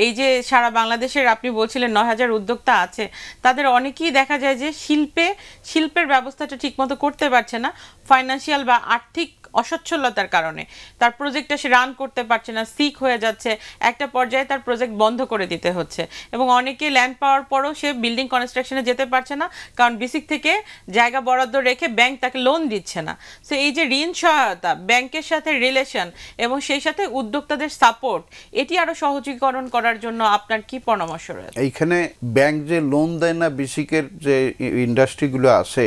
এই যে সারা বাংলাদেশের আপনি বলছিলেন ৯,০০০ উদ্যোক্তা আছে, তাদের অনেকেই দেখা যায় যে শিল্পের ব্যবস্থাটা ঠিকমতো করতে পারছে না, ফাইন্যান্সিয়াল বা আর্থিক অসচ্ছলতার কারণে তার প্রজেক্টটা সে রান করতে পারছে না, সিক হয়ে যাচ্ছে, একটা পর্যায়ে তার প্রজেক্ট বন্ধ করে দিতে হচ্ছে। এবং অনেকে ল্যান্ড পাওয়ার পরও সে বিল্ডিং কনস্ট্রাকশনে যেতে পারছে না, কারণ বিসিক থেকে জায়গা বরাদ্দ রেখে ব্যাংক তাকে লোন দিচ্ছে না। সো এই যে ঋণ সহায়তা, ব্যাংকের সাথে রিলেশন এবং সেই সাথে উদ্যোক্তাদের সাপোর্ট, এটি আরো সহজীকরণ করার জন্য আপনার কি পরামর্শ রয়েছে? এইখানে ব্যাংক যে লোন দেয় না, বিসিকের যে ইন্ডাস্ট্রিগুলো আছে,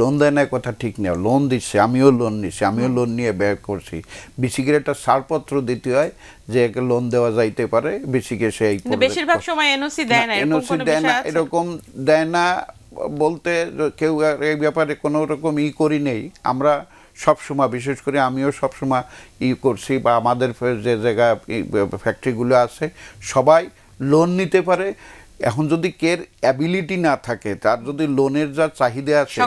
লোন দেয় না কথা ঠিক নেই, লোন দিচ্ছে, আমিও লোন নিচ্ছি, আমিও লোন নিয়ে ব্যয় করছি। বিসিকের একটা ছাড়পত্র দিতে হয় যে লোন দেওয়া যাইতে পারে, বিসিকে সেই বেশিরভাগ সময় এনওসি দেয় না, এনওসি দেয় না, এরকম দেয় না বলতে কেউ এই ব্যাপারে কোনো রকম করি নেই আমরা সবসময়, বিশেষ করে আমিও সবসময় করছি, বা আমাদের যে জায়গা ফ্যাক্টরিগুলো আছে সবাই লোন নিতে পারে। এখন যদি কের অ্যাবিলিটি না থাকে, তার যদি লোনের যা চাহিদা আছে,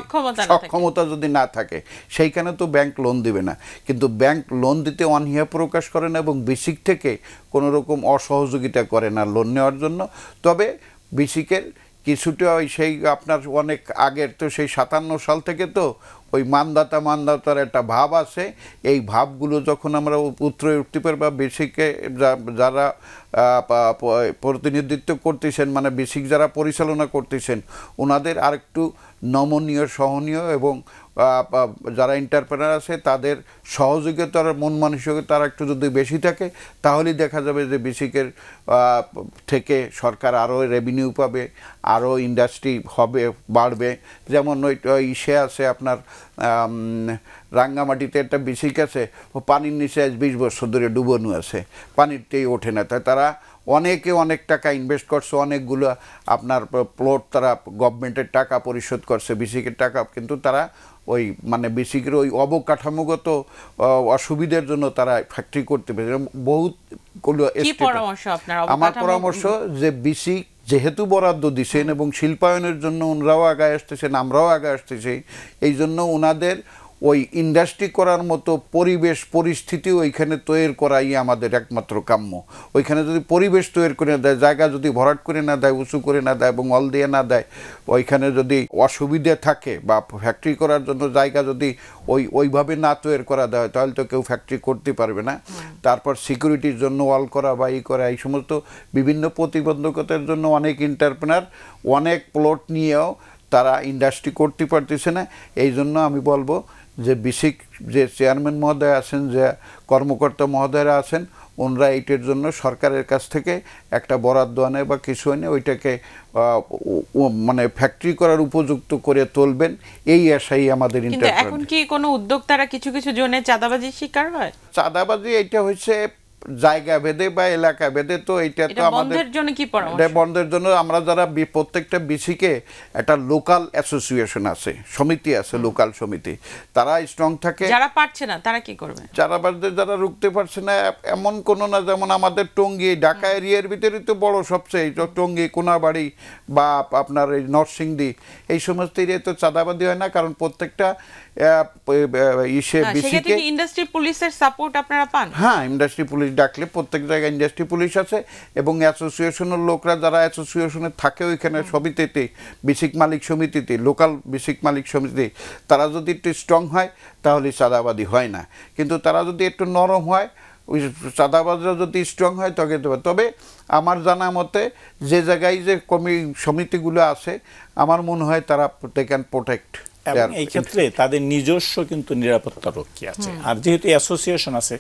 সক্ষমতা যদি না থাকে, সেইখানে তো ব্যাংক লোন দিবে না। কিন্তু ব্যাংক লোন দিতে অনীহা প্রকাশ করে না এবং বিসিক থেকে কোনো রকম অসহযোগিতা করে না লোন নেওয়ার জন্য। তবে বিসিকের কিছুটা ওই সেই আপনার অনেক আগের তো সেই 57 সাল থেকে তো ওই মানদাতার একটা ভাব আছে। এই ভাবগুলো যখন আমরা উতরে উঠতে পারি, বা বেসিকে যারা প্রতিনিধিত্ব করতেছেন, মানে বেসিক যারা পরিচালনা করতেছেন, ওনাদের আরেকটু নমনীয়, সহনীয় এবং যারা এন্টারপ্রেনার আছে তাদের সহযোগিতার মন মানসিকতা আর একটু যদি বেশি থাকে, তাহলেই দেখা যাবে যে বেসিকের থেকে সরকার আরও রেভিনিউ পাবে, আরও ইন্ডাস্ট্রি হবে, বাড়বে। যেমন ওই ইসে আছে আপনার রাঙ্গামাটিতে একটা বেসিক আছে, ও পানির নিচে 20 বছর ধরে ডুবানো আছে, পানিতেই ওঠে না। তাই তারা অনেকে অনেক টাকা ইনভেস্ট করছে, অনেকগুলো আপনার প্লট তারা গভর্নমেন্টের টাকা পরিশোধ করছে, বিসিকের টাকা, কিন্তু তারা ওই মানে বেসিকের ওই অবকাঠামোগত অসুবিধার জন্য তারা ফ্যাক্টরি করতে পেরেছে বহুতগুলো। আমার পরামর্শ যে বিসিক যেহেতু বরাদ্দ দিচ্ছেন এবং শিল্পায়নের জন্য ওনারাও আগায় আসতেছেন, আমরাও আগায় আসতেছি, এই জন্য ওনাদের ওই ইন্ডাস্ট্রি করার মতো পরিবেশ পরিস্থিতি ওইখানে তৈরি করাই আমাদের একমাত্র কাম্য। ওইখানে যদি পরিবেশ তৈরি করে দেয়, জায়গা যদি ভরাট করে না দেয়, উঁচু করে না দেয় এবং অল দিয়ে না দেয়, ওইখানে যদি অসুবিধে থাকে বা ফ্যাক্টরি করার জন্য জায়গা যদি ওইভাবে না তৈরি করা দেয়, তাহলে তো কেউ ফ্যাক্টরি করতে পারবে না। তারপর সিকিউরিটির জন্য ওয়াল করা বা করা, এই সমস্ত বিভিন্ন প্রতিবন্ধকতার জন্য অনেক এন্টারপ্রেনার অনেক প্লট নিয়েও তারা ইন্ডাস্ট্রি করতে পারতেছে না। এই জন্য আমি বলবো যে বিসিক যে চেয়ারম্যান মহোদয় আছেন, যে কর্মকর্তা মহোদয়রা আছেন, ওনারা এইটার জন্য সরকারের কাছ থেকে একটা বরাদ্দ আনে বা কিছু আনে, ওইটাকে মানে ফ্যাক্টরি করার উপযুক্ত করে তুলবেন, এই আশাই আমাদের। এখন কি কোনো উদ্যোক্তারা কিছু কিছু জনে চাঁদাবাজির শিকার হয়? চাঁদাবাজি এটা হচ্ছে জায়গা ভেদে বা এলাকা ভেদে, তো এইটা তো আমাদের বন্ধের জন্য আমরা যারা প্রত্যেকটা বিসিকে একটা লোকাল অ্যাসোসিয়েশন আছে, সমিতি আছে, লোকাল সমিতি, তারা স্ট্রং থাকে। যারা পারছে না তারা কি করবে? যারা রুখতে পারছে না এমন কোনো না, যেমন আমাদের টঙ্গী, ঢাকা এরিয়ার ভিতরে তো বড় সবচেয়ে টঙ্গী, কোনাবাড়ি বা আপনার এই নরসিংদী, এই সমস্ত এরিয়ায় তো চাঁদাবাদি হয় না, কারণ প্রত্যেকটা ইন্ডাস্ট্রি পুলিশের সাপোর্ট আপনারা পান। হ্যাঁ, ইন্ডাস্ট্রি পুলিশ ডাকলে প্রত্যেক জায়গায় ইন্ডাস্ট্রি পুলিশ আছে এবং অ্যাসোসিয়েশনের লোকরা যারা অ্যাসোসিয়েশনে থাকে ওইখানে সমিতিতে, বেসিক মালিক সমিতিতে, লোকাল বেসিক মালিক সমিতি, তারা যদি একটু স্ট্রং হয় তাহলে চাঁদাবাদি হয় না। কিন্তু তারা যদি একটু নরম হয়, ওই চাঁদাবাজরা যদি স্ট্রং হয় তবে আমার জানা মতে যে জায়গায় যে সমিতিগুলো আছে, আমার মনে হয় তারা দে ক্যান প্রোটেক্ট। এই ক্ষেত্রে তাদের নিজস্ব কিন্তু নিরাপত্তা রক্ষী আছে, আর যেহেতু অ্যাসোসিয়েশন আছে